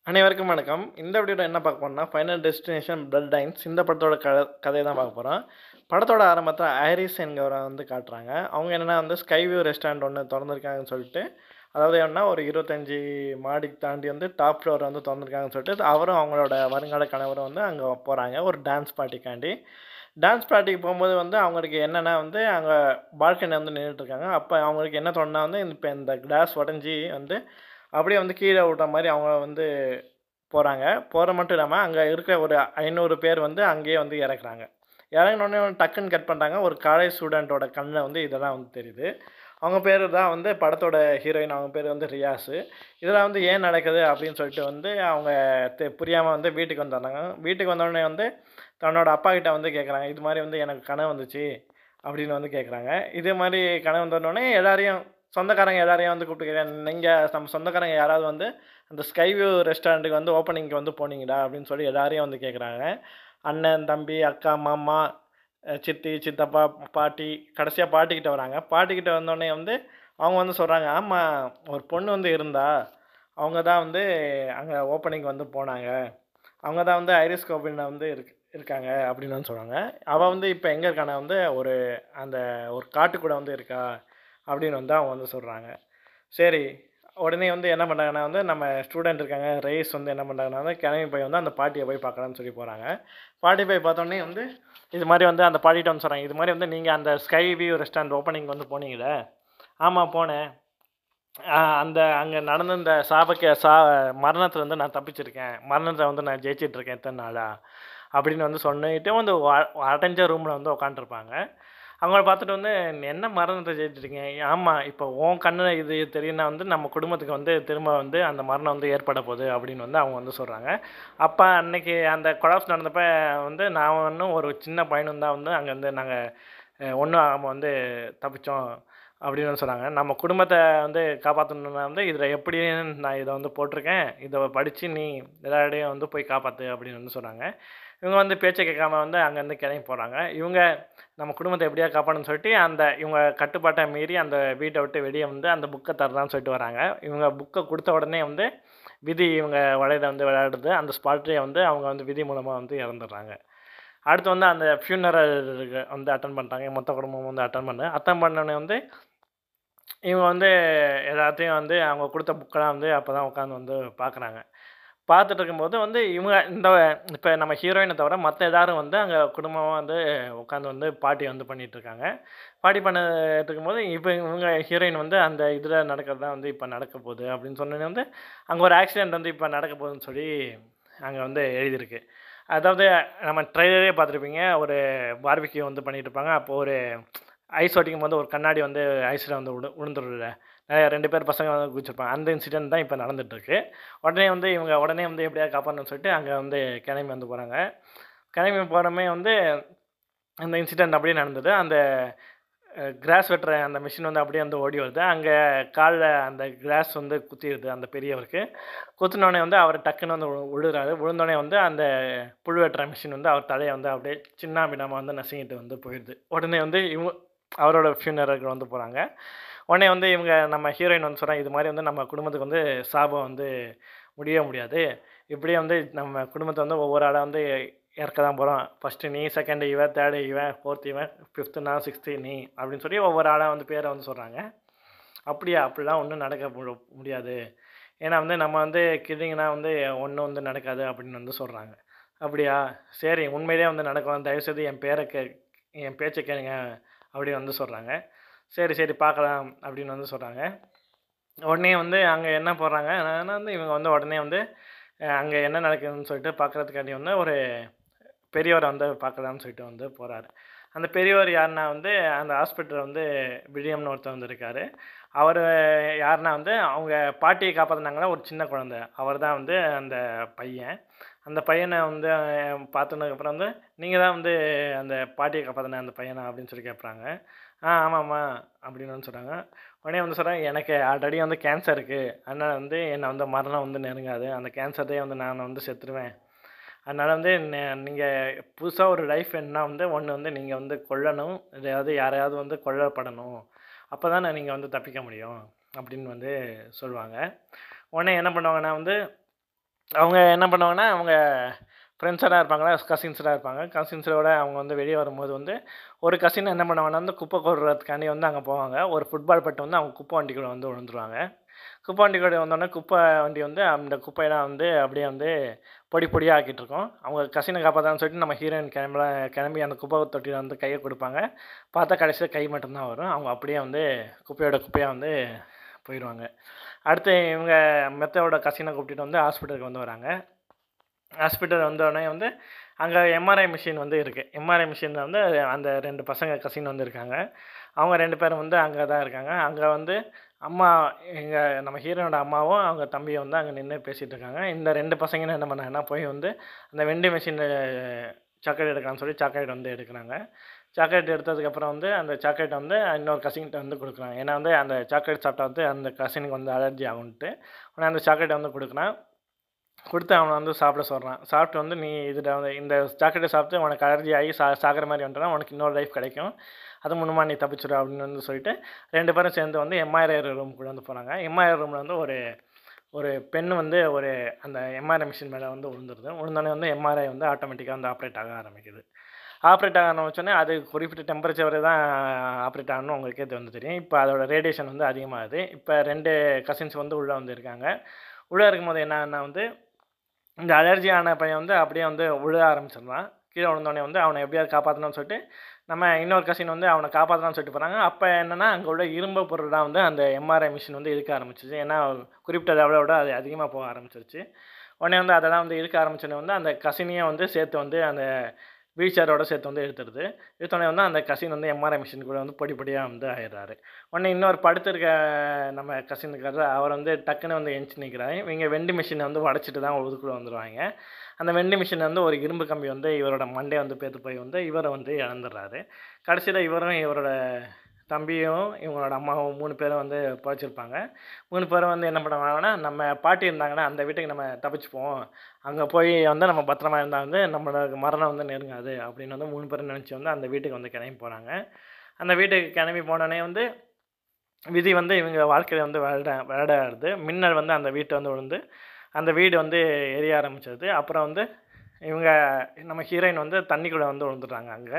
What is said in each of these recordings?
அனைவருக்கும் வணக்கம். இந்த வீடியோல என்ன பார்க்க போறோம்னா, ஃபைனல் டெஸ்டினேஷன் பிளட் டைன்ஸ் இந்த படத்தோட கதைய தான் பார்க்க போறோம். படத்தோட ஆரம்பத்தில ஐரிஸ் என்கிறவர வந்து காட்டுறாங்க. அவங்க என்னன்னா வந்து ஸ்கை வியூ ரெஸ்டாரண்ட் ஒண்ணு தொறந்திருக்காங்கன்னு சொல்லிட்டு, அதாவது என்னன்னா ஒரு 25 மாடிக்கு தாண்டி வந்து டாப் ஃப்ளோர் வந்து தொறந்திருக்காங்கன்னு சொல்லிட்டு, அவரும் அவங்களோட வருங்கால கணவரும் வந்து அங்க போறாங்க. ஒரு டான்ஸ் பார்ட்டிக்காண்டி. டான்ஸ் பார்ட்டிக்கு போம்போது வந்து அவங்களுக்கு என்னன்னா வந்து, அங்க பால்கனில வந்து நின்னுட்டு இருக்காங்க. அப்ப அவங்களுக்கு என்ன தோணுனா வந்து, இப்ப இந்த கிளாஸ் உடைஞ்சு வந்து அப்படியே வந்து கீழ விட்ற மாரி அவங்க வந்து போறாங்க. போறது மட்டும் இல்லாம, அங்க இருக்கிற ஒரு 500 பேர் வந்து அங்கேயே வந்து இறக்குறாங்க. இறங்குனோனே டக்குன்னு கட் பண்றாங்க. ஒரு காலேஜ் ஸ்டூடண்ட்டோட கண்ல வந்து இதெல்லாம் வந்து தெரியுது. அவங்க பேரு தான் வந்து படத்தோட ஹீரோயின். அவங்க பேரு வந்து ரியாஸு. இதெல்லாம் வந்து ஏன் நடக்குது அப்படின்னு சொல்லிட்டு வந்து அவங்க புரியாம வந்து வீட்டுக்கு வந்துர்றாங்க. வீட்டுக்கு வந்தோனே வந்து தன்னோட அப்பாகிட்ட வந்து கேட்குறாங்க. இது மாரி வந்து எனக்கு கனவு வந்துச்சு அப்படின்னு வந்து கேட்குறாங்க. இதே மாரி கனவு வந்தோனே எல்லாரையும் சொந்தக்காரங்க எல்லாரையும் வந்து கூப்பிட்டு கேட்குறாங்க. நீங்க நம்ம சொந்தக்காரங்க யாராவது வந்து அந்த ஸ்கை வியூ ரெஸ்டாரண்ட்டுக்கு வந்து ஓப்பனிங்க்கு வந்து போனீங்களா? அப்படின்னு சொல்லி எல்லாரையும் வந்து கேட்குறாங்க. அண்ணன், தம்பி, அக்கா, மாமா, சித்தி, சித்தப்பா, பாட்டி, கடைசியா பாட்டிக்கிட்ட வராங்க. பாட்டிக்கிட்ட வந்தோனே வந்து அவங்க வந்து சொல்றாங்க, "ஆமா, ஒரு பொண்ணு வந்து இருந்தா. அவங்க தான் வந்து அங்க ஓப்பனிங்க்கு வந்து போனாங்க. அவங்க தான் வந்து ஐரிஸ் கோபில்ல வந்து இருக்காங்க." அப்படின்னு வந்து சொல்றாங்க. அவ வந்து இப்ப எங்க இருக்கான்னா வந்து அந்த ஒரு காட்டுக்கூட வந்து இருக்கா. அப்படின்னு வந்து அவங்க வந்து சொல்றாங்க. சரி. உடனே வந்து என்ன பண்றாங்கன்னா வந்து, நம்ம ஸ்டூடண்ட் இருக்காங்க. ரயீஸ் வந்து என்ன பண்றாங்கன்னா வந்து, கிளம்பி போய் வந்து அந்த பாட்டிய போய் பார்க்கலான்னு சொல்லி போறாங்க. பாட்டி போய் பார்த்தோனே வந்து, இது மாரி வந்து அந்த பாட்டிட்ட வந்து சொல்றாங்க. இது மாரி வந்து நீங்க அந்த ஸ்கை வியூ ரெஸ்டாரண்ட் ஓப்பனிங் வந்து போனீங்கல்ல? ஆமா போனேன். அந்த அங்க நடந்த இந்த மரணத்துலருந்து நான் தப்பிச்சிருக்கேன். மரணத்த வந்து நான் ஜெயிச்சுட்டு இருக்கேன் இத்தன நாளா. அப்படின்னு வந்து சொல்லிட்டு வந்து அடைஞ்ச ரூம்ல வந்து உட்காந்துருப்பாங்க. அவங்கள பார்த்துட்டு வந்து, "என்ன மரணத்த ஜெயிச்சுட்டீங்க?" "ஆமா, இப்போ உன் கண்ணுல இது தெரியும்னா வந்து நம்ம குடும்பத்துக்கு வந்து திரும்ப வந்து அந்த மரணம் வந்து ஏற்பட போகுது." அப்படின்னு வந்து அவங்க வந்து சொல்றாங்க. அப்ப அன்னைக்கு அந்த கொலாப்ஸ் நடந்தப்ப வந்து நான் இன்னும் ஒரு சின்ன பையனும் தான் வந்து அங்கருந்து நாங்க ஒண்ணும் ஆகாம வந்து தப்பிச்சோம். அப்படின்னு வந்து சொன்னாங்க. நம்ம குடும்பத்த வந்து காப்பாத்தணும்னா வந்து இதில எப்படின்னு நான் இத வந்து போட்டிருக்கேன். இத படிச்சு நீ எல்லாருடையும் வந்து போய் காப்பாத்து அப்படின்னு வந்து சொன்னாங்க. இவங்க வந்து பேச்ச கேட்காம வந்து அங்கருந்து கிளம்பி போறாங்க. இவங்க நம்ம குடும்பத்த எப்படியாவது காப்பாத்தணும்னு சொல்லிட்டு, இவங்க கட்டுப்பாட்ட மீறி அந்த வீட்ட விட்டு வெளிய வந்து அந்த புக்க தரலான்னு சொல்லிட்டு வராங்க. இவங்க புக்க குடுத்த உடனே வந்து விதி இவங்க வலையில வந்து விளையாடுது. அந்த ஸ்பாட்லயே வந்து அவங்க வந்து விதி மூலமா வந்து இறந்துடுறாங்க. அடுத்து வந்து அந்த ஃப்யூனரல் வந்து அட்டெண்ட் பண்றாங்க. மொத்த குடும்பமும் வந்து அட்டெண்ட் பண்ணேன். அட்டெண்ட் பண்ணோனே வந்து இவங்க வந்து எல்லாத்தையும் வந்து அவங்க குடுத்த புக்கெல்லாம் வந்து அப்பதான் உட்காந்து வந்து பார்க்குறாங்க. பார்த்துட்டு இருக்கும்போது வந்து இவங்க இப்ப நம்ம ஹீரோயின தவிர மத்த எல்லாரும் வந்து அங்க குடும்பமா வந்து உட்காந்து வந்து பார்ட்டி வந்து பண்ணிட்டுருக்காங்க. பார்ட்டி பண்ணிட்டு இருக்கும்போது, இப்ப இவங்க ஹீரோயின் வந்து அந்த இதுல நடக்கிறது தான் வந்து இப்ப நடக்க போகுது அப்படின்னு சொன்னோனே வந்து, அங்க ஒரு ஆக்சிடென்ட் வந்து இப்ப நடக்க போகுதுன்னு சொல்லி அங்க வந்து எழுதியிருக்கு. அதாவது நம்ம ட்ரெய்லரே பார்த்துருப்பீங்க. ஒரு பார்பிக்யூ வந்து பண்ணிட்டு இருப்பாங்க. அப்போ ஒரு ஐஸ் உடைக்கும்போது ஒரு கண்ணாடி வந்து ஐஸ்ல வந்து விழுந்துரும்ல. 2 பேர் பசங்க வந்து குதிச்சிருப்பாங்க. அந்த இன்சிடென்ட் தான் இப்ப நடந்துட்டுருக்கு. உடனே வந்து எப்படியாவது காப்பாத்தணும்னு சொல்லிட்டு அங்க வந்து கிளம்பி வந்து போறாங்க. கிளம்பி போறமே வந்து அந்த இன்சிடென்ட் அப்படியே நடந்தது. அந்த கிராஸ் வெட்டுற அந்த மெஷின் வந்து அப்படியே வந்து ஓடி வருது. அங்க கால்ல அந்த கிராஸ் வந்து குத்திருது அந்த பெரியவருக்கு. குத்துனோனே வந்து அவர் டக்குன்னு வந்து விழுறாரு. விழுந்தோனே வந்து அந்த புழு வெட்டுற மிஷின் வந்து அவர் தலைய வந்து அப்படியே சின்னா பின்னமா வந்து நசுங்கிட்டு வந்து போயிருது. உடனே வந்து அவரோட ஃப்யூனரலுக்கு வந்து போறாங்க. உடனே வந்து இவங்க நம்ம ஹீரோயின் வந்து சொல்றாங்க, "இது மாரி வந்து நம்ம குடும்பத்துக்கு வந்து சாபம் வந்து முடியவே முடியாது. இப்படியே வந்து நம்ம குடும்பத்த வந்து ஒவ்வொரு ஆளா வந்து இறக்க தான் போறோம். ஃபர்ஸ்ட்டு நீ, செகண்ட் இவன், தேர்டு இவன், ஃபோர்த் இவன், ஃபிஃப்த்து நான், சிக்ஸ்த்து நீ" அப்படின்னு சொல்லி ஒவ்வொரு ஆளா வந்து பேர வந்து சொல்றாங்க. "அப்படியா? அப்படிலாம் ஒண்ணும் நடக்க முடியாது. ஏன்னா வந்து நம்ம வந்து கில்லிங்னா வந்து ஒண்ணும் வந்து நடக்காது" அப்படின்னு வந்து சொல்றாங்க. "அப்படியா? சரி உண்மையிலேயே வந்து நடக்கும். தயவுசெய்து என் பேச்ச கேளுங்க" அப்படின்னு வந்து சொல்றாங்க. "சரி, சரி பார்க்கலாம்" அப்படின்னு வந்து சொல்றாங்க. உடனே வந்து அங்க என்ன போடுறாங்க, ஆனா வந்து இவங்க வந்து உடனே வந்து அங்க என்ன நடக்குதுன்னு சொல்லிட்டு பார்க்கறதுக்காண்டி வந்து ஒரு பெரியவர வந்து பார்க்கலான்னு சொல்லிட்டு வந்து போறாரு. அந்த பெரியவர் யாருன்னா வந்து அந்த ஹாஸ்பிட்டல்ல வந்து வில்லியம்னு ஒருத்தர் வந்து இருக்காரு. அவரு யாருன்னா வந்து அவங்க பாட்டிய காப்பாத்துனாங்கல்ல ஒரு சின்ன குழந்தை. அவர் தான் வந்து அந்த பையன். அந்த பையன வந்து பார்த்ததுக்கப்புறம் வந்து, "நீங்க தான் வந்து அந்த பாட்டிய காப்பாத்துன அந்த பையனா?" அப்படின்னு சொல்லி கேட்குறாங்க. ஆமாம்மா" அப்படின்னு வந்து சொல்றாங்க. உடனே வந்து சொல்றாங்க, "எனக்கு ஆல்ரெடி வந்து கேன்சர் இருக்கு. அதனால வந்து என்ன வந்து மரணம் வந்து நெருங்காது. அந்த கேன்சர்லயே வந்து நான் வந்து செத்துருவேன். அதனால வந்து நீங்க புதுசா ஒரு லைஃப் வேணும்னா வந்து ஒண்ணு வந்து நீங்க வந்து கொல்லணும். இல்லையாவது யாரையாவது வந்து கொல்லப்படணும். அப்பதானே நீங்க வந்து தப்பிக்க முடியும்." அப்படின்னு வந்து சொல்லுவாங்க. உடனே என்ன பண்ணுவாங்கன்னா வந்து அவங்க என்ன பண்ணுவாங்கன்னா, அவங்க ஃப்ரெண்ட்ஸெல்லாம் இருப்பாங்களா, கசின்ஸ்லாம் இருப்பாங்க. கசின்ஸோட அவங்க வந்து வெளிய வரும்போது வந்து, ஒரு கசின் என்ன பண்ணுவாங்கன்னா வந்து குப்பை கொட்டுறதுக்காண்டி வந்து அங்க போவாங்க. ஒரு ஃபுட்பால் பட்டு வந்து அவங்க குப்பை வண்டிக்குள்ள வந்து விழுந்துருவாங்க. குப்பை வண்டிக்குள்ள வந்தோனே, குப்பை வண்டி வந்து அந்த குப்பையெல்லாம் வந்து அப்படியே வந்து பொடி பொடியா ஆக்கிட்டுருக்கும். அவங்க கசின காப்பாத்தலாம்னு சொல்லிட்டு நம்ம ஹீரோயின் கிளம்பி அந்த குப்பை தொட்டியில வந்து கைய குடுப்பாங்க. பார்த்தா கடைசியில கை மட்டும் தான் வரும். அவங்க அப்படியே வந்து குப்பையோட குப்பையா வந்து போயிருவாங்க. அடுத்து இவங்க மெத்தோட கசின கூட்டிட்டு வந்து ஹாஸ்பிட்டலுக்கு வந்து வராங்க. ஹாஸ்பிட்டல் வந்தோடனே வந்து, அங்க எம்ஆர்ஐ மிஷின் வந்து இருக்கு. எம்ஆர்ஐ மிஷின்ல வந்து அந்த 2 பசங்க கசின் வந்து இருக்காங்க. அவங்க 2 பேரும் வந்து அங்க தான் இருக்காங்க. அங்க வந்து அம்மா எங்க நம்ம ஹீரோனோட அம்மாவும், அவங்க தம்பியும் வந்து அங்க நின்னு பேசிட்டு இருக்காங்க. இந்த 2 பசங்களும் என்ன பண்ணாங்கன்னா, போய் வந்து அந்த வெண்டிங் மிஷின்ல சாக்லேட் எடுக்கலான்னு சொல்லி சாக்லேட் வந்து எடுக்குறாங்க. சாக்லேட் எடுத்ததுக்கப்புறம் வந்து, அந்த சாக்லேட்ட வந்து இன்னொரு கசின்கிட்ட வந்து குடுக்குறாங்க. ஏன்னா வந்து அந்த சாக்லேட் சாப்பிட்டா வந்து அந்த கசினுக்கு வந்து அலர்ஜி ஆகுன்ட்டு. உடனே அந்த சாக்லேட்ட வந்து குடுக்குறான். குடுத்து அவன வந்து சாப்பிட சொல்றான். சாப்பிட்டு வந்து, "நீ இதுல வந்து இந்த சாக்லேட்ட சாப்பிட்டு உனக்கு அலர்ஜி ஆகி சாகுற மாரி வந்துட்டனா, உனக்கு இன்னொரு லைஃப் கிடைக்கும். அது மூலமா நீ தப்பிச்சுருவ." அப்படின்னு வந்து சொல்லிட்டு 2 பேரும் சேர்ந்து வந்து எம்ஆர்ஐ ரூம்குள்ள வந்து போறாங்க. எம்ஆர்ஐ ரூம்ல வந்து ஒரு ஒரு பென் வந்து அந்த எம்ஆர்ஐ மிஷின் மேல வந்து விழுந்துருது. விழுந்தோனே வந்து எம்ஆர்ஐ வந்து ஆட்டோமேட்டிக்கா வந்து ஆப்பரேட் ஆக ஆரம்பிக்குது. ஆப்பரேட் ஆக ஆரம்பிச்சோனே, அது குறிப்பிட்ட டெம்பரேச்சர் வரை தான் ஆப்பரேட் ஆகணும்னு உங்களுக்கே வந்து தெரியும். இப்ப அதோட ரேடியேஷன் வந்து அதிகமாகுது. இப்ப 2 கசின்ஸ் வந்து உள்ள வந்து இருக்காங்க. உள்ள இருக்கும்போது என்ன ஆகுதுன்னா வந்து, இந்த அலர்ஜி ஆன பையன் வந்து அப்படியே வந்து விழ ஆரம்பிச்சிடுறான். கீழ விழுந்தோனே வந்து அவன எப்படியாவது காப்பாத்தணும்னு சொல்லிட்டு, நம்ம இன்னொரு கசின் வந்து அவன காப்பாத்தலாம்னு சொல்லிட்டு போறாங்க. அப்ப என்னன்னா, அங்க உள்ள இரும்பு பொருள்லாம் வந்து அந்த எம்ஆர்ஐ மிஷின் வந்து இழுக்க ஆரம்பிச்சுச்சு. ஏன்னா, குறிப்பிட்ட லெவல விட அது அதிகமா போக ஆரம்பிச்சுருச்சு. உடனே வந்து அதெல்லாம் வந்து இழுக்க ஆரம்பிச்சோனே வந்து, அந்த கசினையும் வந்து சேர்த்து வந்து அந்த வீல் சேரோட சேர்த்து வந்து இழுத்துருது. இழுத்தோனே வந்து அந்த கசின் வந்து எம்ஆர்ஐ மிஷினுக்குள்ள வந்து பொடி பொடியா வந்து ஆயிடுறாரு. உடனே இன்னொரு படுத்திருக்க நம்ம கசின் இருக்கார்ல, அவர் வந்து டக்குன்னு வந்து எந்திச்சு நிக்கிறாரு. இவங்க வெண்டிங் மிஷின வந்து உடைச்சிட்டு தான் உள்ளுக்குள்ள வந்துருவாய்ங்க. அந்த வெண்டிங் மிஷின் வந்து ஒரு இரும்பு கம்பி வந்து இவரோட மண்டைய வந்து பேத்து போய் வந்து இவர வந்து இழந்துர்றாரு. கடைசியில இவரும் இவரோட தம்பியும், இவங்களோட அம்மாவும் 3 பேரும் வந்து பொழச்சிருப்பாங்க. 3 பேரும் வந்து என்ன பண்ணுவாங்கன்னா, நம்ம பாட்டி இருந்தாங்கன்னா, அந்த வீட்டுக்கு நம்ம தப்பிச்சுப்போம். அங்க போய் வந்து நம்ம பத்திரமா இருந்தா வந்து நம்மளோட மரணம் வந்து நெருங்காது அப்படின்னு வந்து 3 பேரும் நெனச்சு வந்து அந்த வீட்டுக்கு வந்து கெளம்பி போறாங்க. அந்த வீட்டுக்கு கெளம்பி போனோனே வந்து விதி வந்து இவங்க வாழ்க்கையில வந்து விளையாடுது. மின்னல் வந்து அந்த வீட்ட வந்து விழுந்து, அந்த வீடு வந்து எரிய ஆரம்பிச்சது. அப்புறம் வந்து இவங்க நம்ம ஹீரோயின் வந்து தண்ணிக்குள்ள வந்து விழுந்துட்டாங்க அங்க.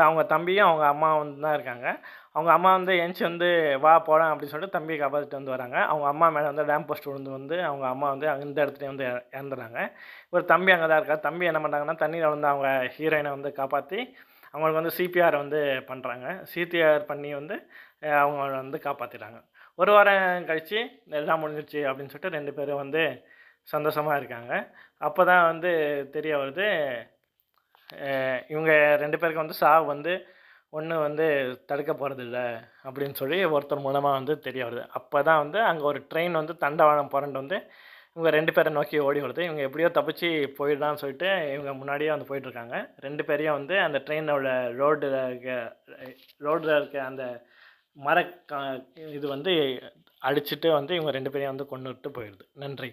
அவங்க தம்பியும், அவங்க அம்மாவும் தான் இருக்காங்க. அவங்க அம்மா வந்து எந்திச்சு வந்து, "வா போலாம்" அப்படின்னு சொல்லிட்டு தம்பிய காப்பாத்திட்டு வந்து வராங்க. அவங்க அம்மா மேல வந்து லேம்ப் போஸ்ட் விழுந்து வந்து அவங்க அம்மா வந்து அந்த இடத்துலயே வந்து இறந்துடுறாங்க. இவர் தம்பி அங்க தான் இருக்கார். தம்பி என்ன பண்றாங்கன்னா, தண்ணீல வந்து அவங்க ஹீரோயின வந்து காப்பாத்தி, அவங்களுக்கு வந்து சிபிஆர் வந்து பண்றாங்க. சிபிஆர் பண்ணி வந்து அவங்கள வந்து காப்பாத்திட்டாங்க. 1 வாரம் கழிச்சு, "எல்லாம் முடிஞ்சிருச்சு" அப்படின்னு சொல்லிட்டு 2 பேரும் வந்து சந்தோஷமா இருக்காங்க. அப்பதான் வந்து தெரிய வருது, இவங்க 2 பேருக்கு வந்து சாவு வந்து ஒண்ணு வந்து தடுக்க போறதில்ல அப்படின்னு சொல்லி ஒருத்தர் மூலமா வந்து தெரிய வருது. அப்பதான் வந்து அங்க ஒரு ட்ரெயின் வந்து தண்டவாளம் புரண்டு வந்து இவங்க 2 பேர நோக்கி ஓடி வருது. இவங்க எப்படியோ தப்பிச்சு போயிடலாம்னு சொல்லிட்டு இவங்க முன்னாடியே வந்து போயிட்டுருக்காங்க. 2 பேரையும் வந்து அந்த ட்ரெயினோட ரோடுல இருக்க அந்த மர க இது வந்து அடிச்சுட்டு வந்து இவங்க 2 பேரையும் வந்து கொன்னுட்டு போயிடுது. நன்றி.